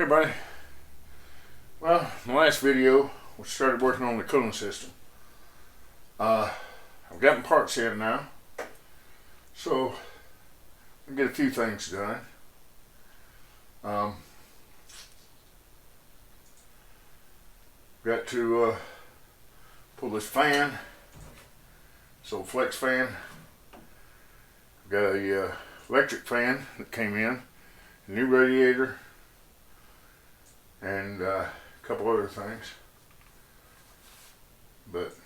everybody. Well, in the last video, we started working on the cooling system. I've gotten parts in now, so I can get a few things done. Got to pull this fan, this old flex fan. Got a electric fan that came in, a new radiator, and a couple other things. But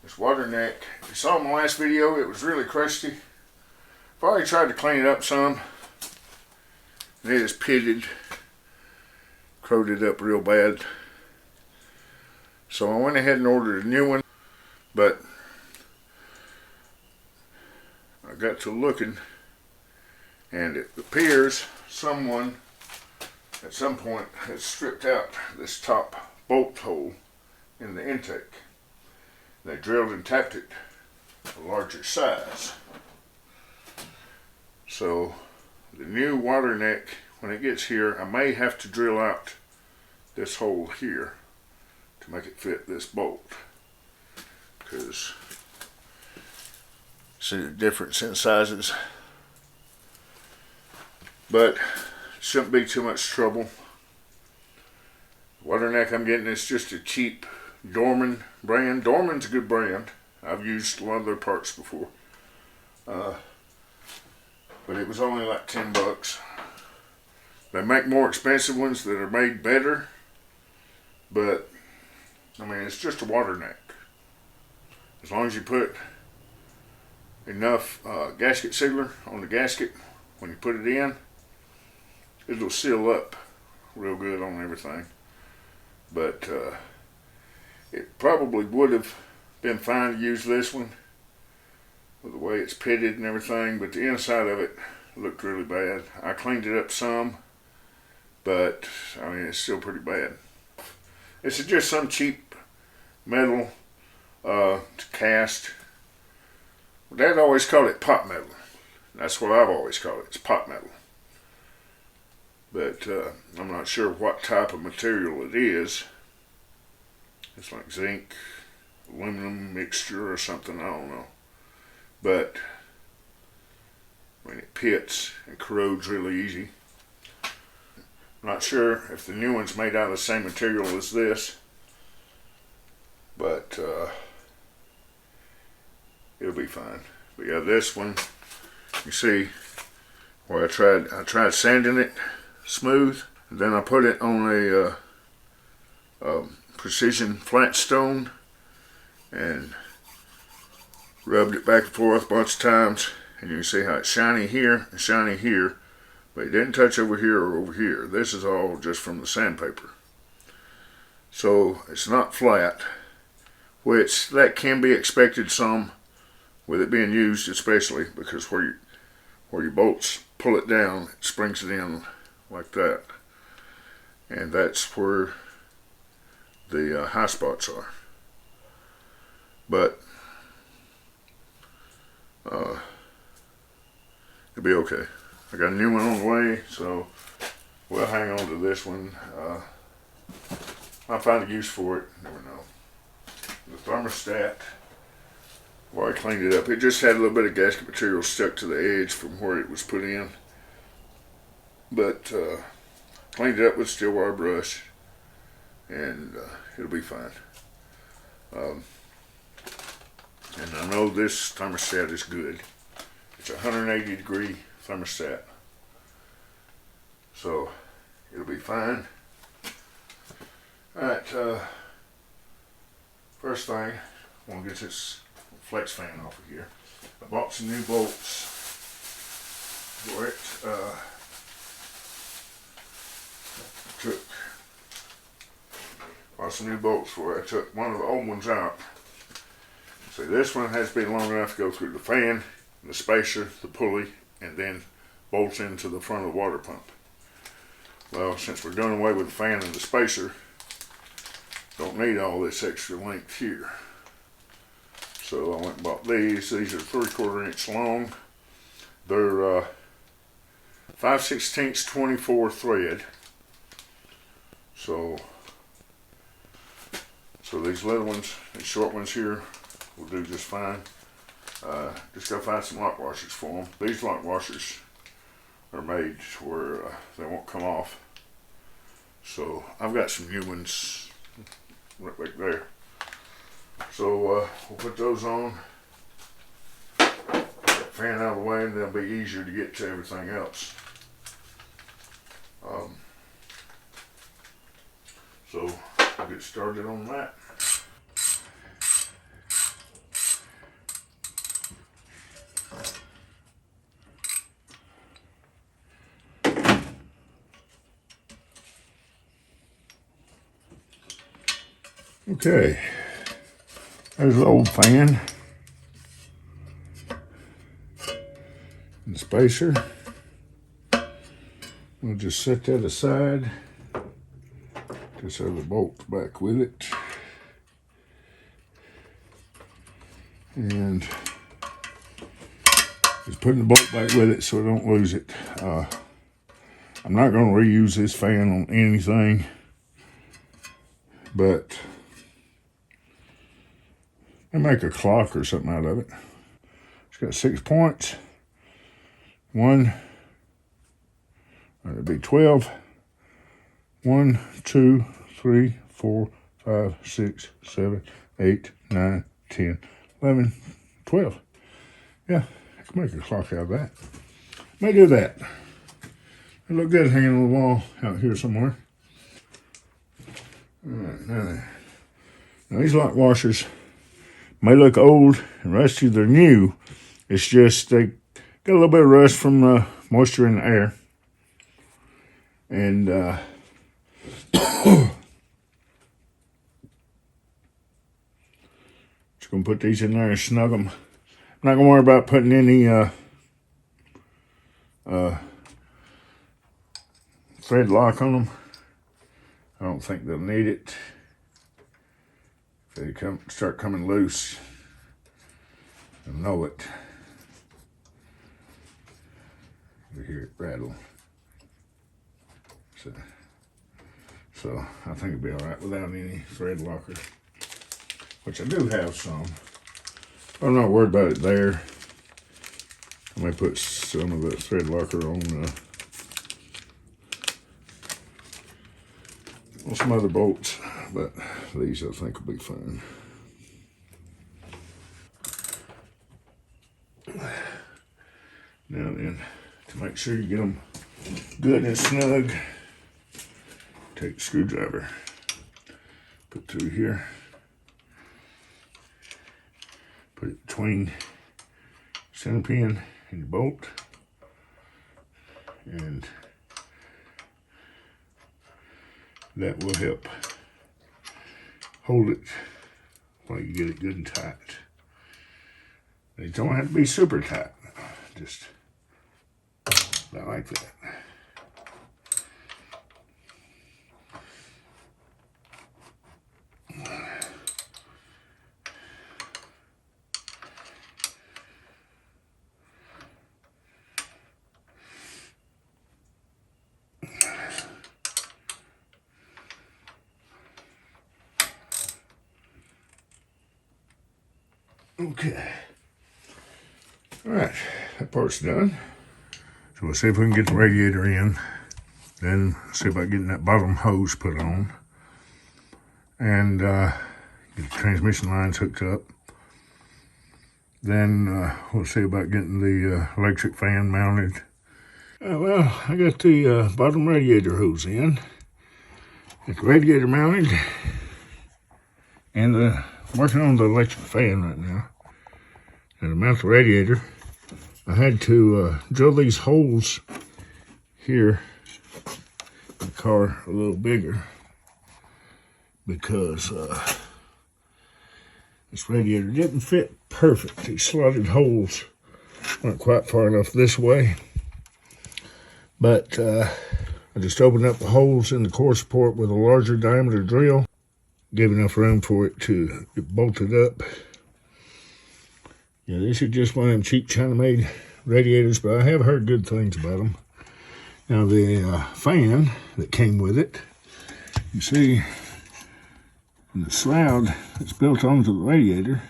this water neck, if you saw in my last video, it was really crusty. I've already tried to clean it up some, and it is pitted, corroded up real bad. So I went ahead and ordered a new one, but I got to looking, and it appears someone at some point has stripped out this top bolt hole in the intake. They drilled and tapped it a larger size. So the new water neck, when it gets here, I may have to drill out this hole here to make it fit this bolt, because see the difference in sizes. But shouldn't be too much trouble. Water neck I'm getting is just a cheap Dorman brand. Dorman's a good brand. I've used a lot of their parts before. But it was only like 10 bucks. They make more expensive ones that are made better, but I mean, it's just a water neck. As long as you put enough gasket sealer on the gasket when you put it in, it'll seal up real good on everything. But it probably would have been fine to use this one with the way it's pitted and everything, but the inside of it looked really bad. I cleaned it up some, but I mean, it's still pretty bad. This is just some cheap metal to cast. Dad always called it pot metal. That's what I've always called it. It's pot metal. But I'm not sure what type of material it is. It's like zinc, aluminum mixture or something, I don't know. But when it pits and corrodes really easy. I'm not sure if the new one's made out of the same material as this, but it'll be fine. But yeah, this one, you see where I tried sanding it smooth, and then I put it on a precision flat stone and rubbed it back and forth a bunch of times, and you can see how it's shiny here and shiny here, but it didn't touch over here or over here. This is all just from the sandpaper. So it's not flat, which that can be expected some with it being used, especially because where your bolts pull it down, it springs it in like that, and that's where the high spots are. But it'll be okay. I got a new one on the way, so we'll hang on to this one. I'll find a use for it, never know. The thermostat, well, I cleaned it up. It just had a little bit of gasket material stuck to the edge from where it was put in. But cleaned it up with a steel wire brush, and it'll be fine. And I know this thermostat is good. It's a 180 degree thermostat, so it'll be fine. Alright, first thing, I want to get this flex fan off of here. I bought some new bolts for it. Bought some new bolts for it. I took one of the old ones out. See, this one has been long enough to go through the fan, the spacer, the pulley, and then bolts into the front of the water pump. Well, since we're doing away with the fan and the spacer, don't need all this extra length here. So I went and bought these. These are 3/4 inch long. They're 5/16 24 thread. So these little ones, these short ones here, will do just fine. Just gotta find some lock washers for them. These lock washers are made where they won't come off. So I've got some new ones right back there. So we'll put those on. Get that fan out of the way, and they'll be easier to get to everything else. So we'll get started on that. Okay, there's the old fan and spacer. We'll just set that aside, just have the bolt back with it. And just putting the bolt back with it so I don't lose it. I'm not going to reuse this fan on anything, but I make a clock or something out of it. It's got 6 points. That'd be 12. 1, 2, 3, 4, 5, 6, 7, 8, 9, 10, 11, 12. Yeah, I can make a clock out of that. May do that. It look good hanging on the wall out here somewhere. All right, now these lock washers may look old and rusty. They're new. It's just they got a little bit of rust from the moisture in the air. And just gonna put these in there and snug them. I'm not gonna worry about putting any thread lock on them. I don't think they'll need it. If they start coming loose, you'll know it. You hear it rattle. So I think it'll be all right without any thread locker, which I do have some. I'm not worried about it there. I may put some of the thread locker on some other bolts, but these I think will be fine. Now then, to make sure you get them good and snug, take a screwdriver, put through here, put it between center pin and your bolt, and that will help hold it while you get it good and tight. They don't have to be super tight, just about like that. Okay. All right, that part's done. So we'll see if we can get the radiator in. Then see about getting that bottom hose put on. And get the transmission lines hooked up. Then we'll see about getting the electric fan mounted. Well, I got the bottom radiator hose in. Got the radiator mounted. And I'm working on the electric fan right now. And to mount the radiator, I had to drill these holes here in the car a little bigger because this radiator didn't fit perfect. These slotted holes weren't quite far enough this way. But I just opened up the holes in the core support with a larger diameter drill. Gave enough room for it to get bolted up. Yeah, these are just one of them cheap China-made radiators, but I have heard good things about them. Now the fan that came with it, you see the shroud that's built onto the radiator,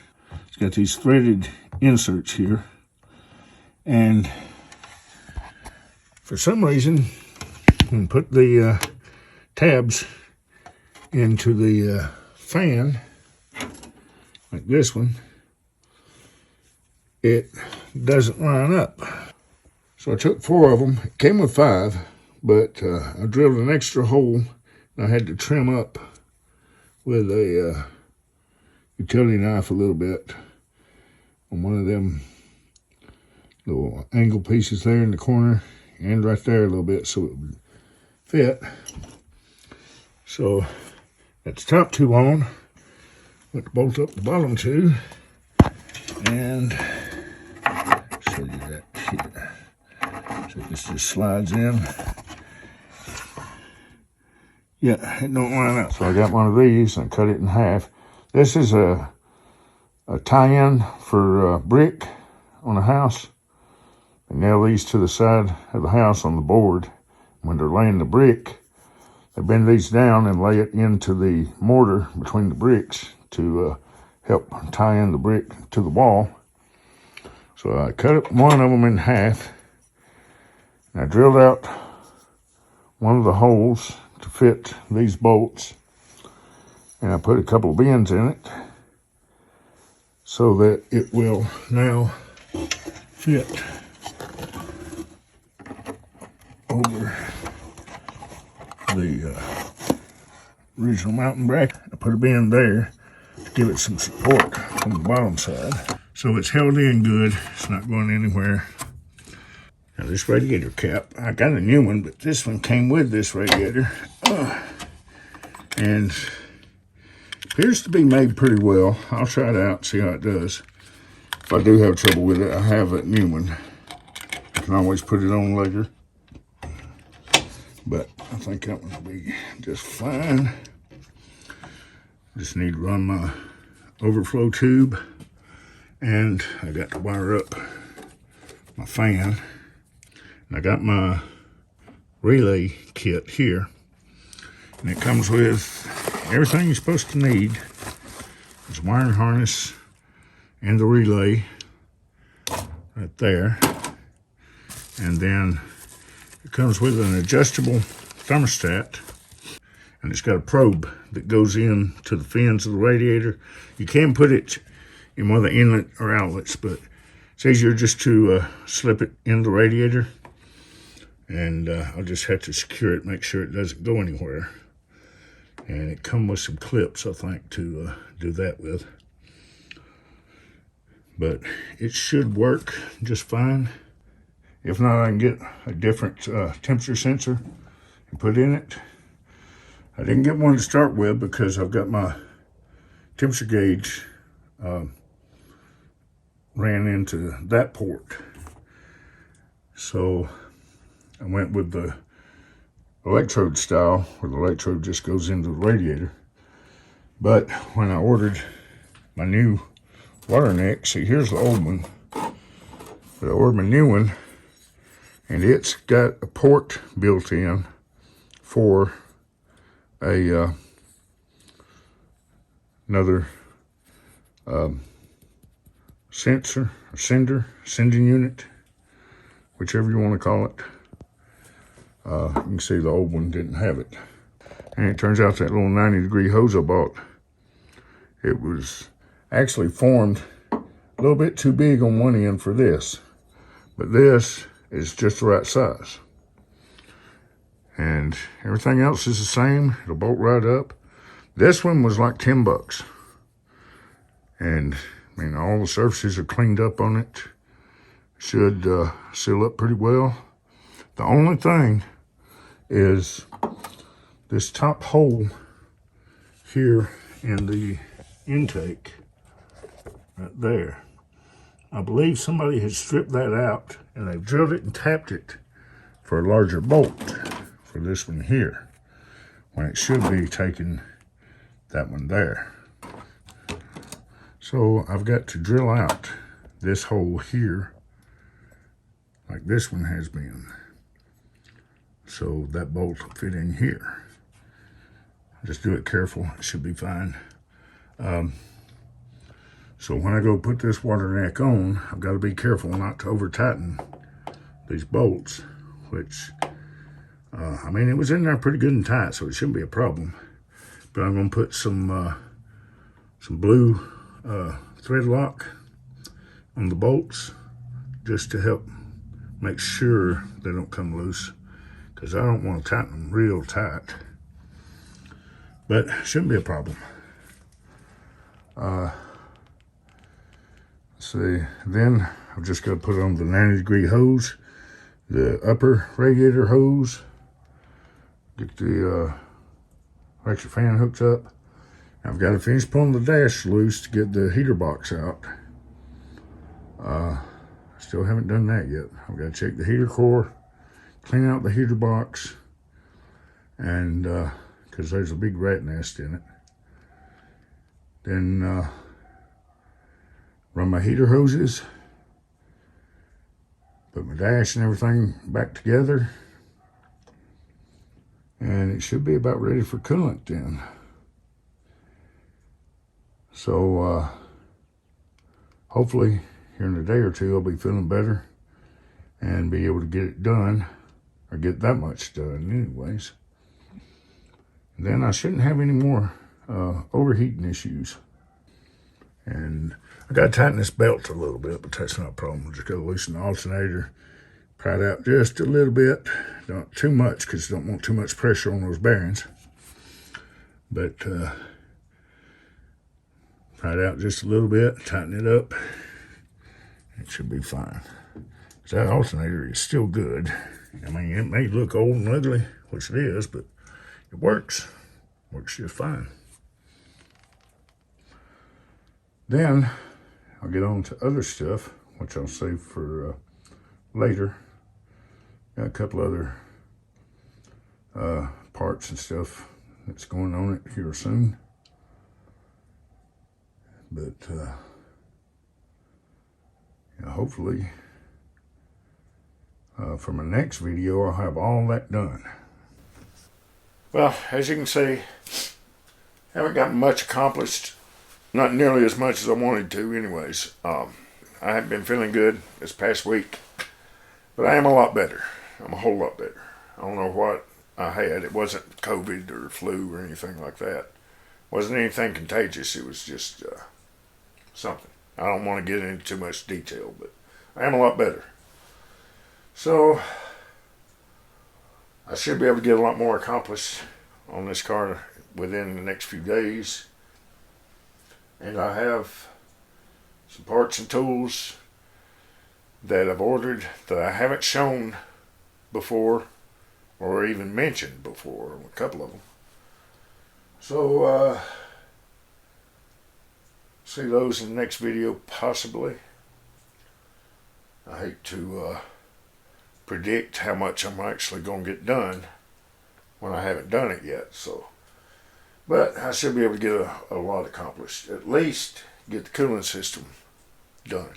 it's got these threaded inserts here, and for some reason, when you put the tabs into the fan, like this one, it doesn't line up. So I took 4 of them. It came with 5, but I drilled an extra hole, and I had to trim up with a utility knife a little bit on one of them little angle pieces there in the corner, and right there a little bit so it would fit. So got the top 2 on, went to bolt up the bottom 2, and show you that here. So this just slides in. Yeah, it don't line up. So I got one of these and cut it in half. This is a tie-in for brick on a house. They nail these to the side of the house on the board. When they're laying the brick, they bend these down and lay it into the mortar between the bricks to help tie in the brick to the wall. So I cut one of them in half. And I drilled out one of the holes to fit these bolts. And I put a couple of bends in it so that it will now fit over the original mounting bracket. I put a bend there to give it some support from the bottom side. So it's held in good, it's not going anywhere. Now this radiator cap, I got a new one, but this one came with this radiator. And appears to be made pretty well. I'll try it out, see how it does. If I do have trouble with it, I have a new one. I can always put it on later. But I think that one will be just fine. Just need to run my overflow tube, and I got to wire up my fan. And I got my relay kit here, and it comes with everything you're supposed to need. There's a wiring harness and the relay right there, and then it comes with an adjustable thermostat, and it's got a probe that goes in to the fins of the radiator. You can put it in one of the inlet or outlets, but it's easier just to slip it in the radiator, and I'll just have to secure it, make sure it doesn't go anywhere. And it comes with some clips, I think, to do that with. But it should work just fine. If not, I can get a different temperature sensor and put in it. I didn't get one to start with because I've got my temperature gauge ran into that port. So I went with the electrode style, where the electrode just goes into the radiator. But when I ordered my new water neck, see, here's the old one, but I ordered my new one, and it's got a port built in for a another sending unit, whichever you want to call it. You can see the old one didn't have it. And it turns out that little 90-degree hose I bought, it was actually formed a little bit too big on one end for this. But this is just the right size. And everything else is the same. It'll bolt right up. This one was like $10. And I mean, all the surfaces are cleaned up on it. Should seal up pretty well. The only thing is this top hole here in the intake right there. I believe somebody has stripped that out and they've drilled it and tapped it for a larger bolt for this one here, when it should be taking that one there. So I've got to drill out this hole here like this one has been. so that bolt will fit in here. Just do it careful, it should be fine. So when I go put this water neck on, I've got to be careful not to over tighten these bolts, which, I mean, it was in there pretty good and tight, so it shouldn't be a problem. But I'm going to put some blue thread lock on the bolts just to help make sure they don't come loose, because I don't want to tighten them real tight. But shouldn't be a problem. See, then I've just got to put on the 90-degree hose, the upper radiator hose, get the electric fan hooked up. I've got to finish pulling the dash loose to get the heater box out. Still haven't done that yet. I've got to check the heater core, clean out the heater box, and because there's a big rat nest in it. Then run my heater hoses, put my dash and everything back together, and it should be about ready for coolant then. So hopefully here in a day or two I'll be feeling better and be able to get it done, or get that much done anyways. And then I shouldn't have any more overheating issues. And I got to tighten this belt a little bit, but that's not a problem. Just got to loosen the alternator, pry it out just a little bit. Not too much, because you don't want too much pressure on those bearings. But pry it out just a little bit, tighten it up. It should be fine. That alternator is still good. I mean, it may look old and ugly, which it is, but it works. Works just fine. Then I'll get on to other stuff, which I'll save for later. Got a couple other parts and stuff that's going on it here soon. But yeah, hopefully for my next video I'll have all that done. Well, as you can see, I haven't gotten much accomplished. Not nearly as much as I wanted to anyways. I haven't been feeling good this past week, but I am a lot better. I'm a whole lot better. I don't know what I had. It wasn't COVID or flu or anything like that. It wasn't anything contagious. It was just something. I don't want to get into too much detail, but I am a lot better. So I should be able to get a lot more accomplished on this car within the next few days. And I have some parts and tools that I've ordered that I haven't shown before or even mentioned before, a couple of them. So see those in the next video possibly. I hate to predict how much I'm actually going to get done when I haven't done it yet. So, but I should be able to get a lot accomplished. At least get the cooling system done.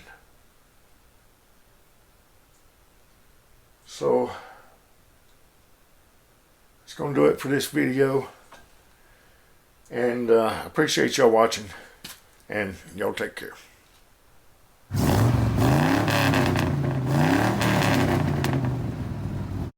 So, that's going to do it for this video. And I appreciate y'all watching. And y'all take care.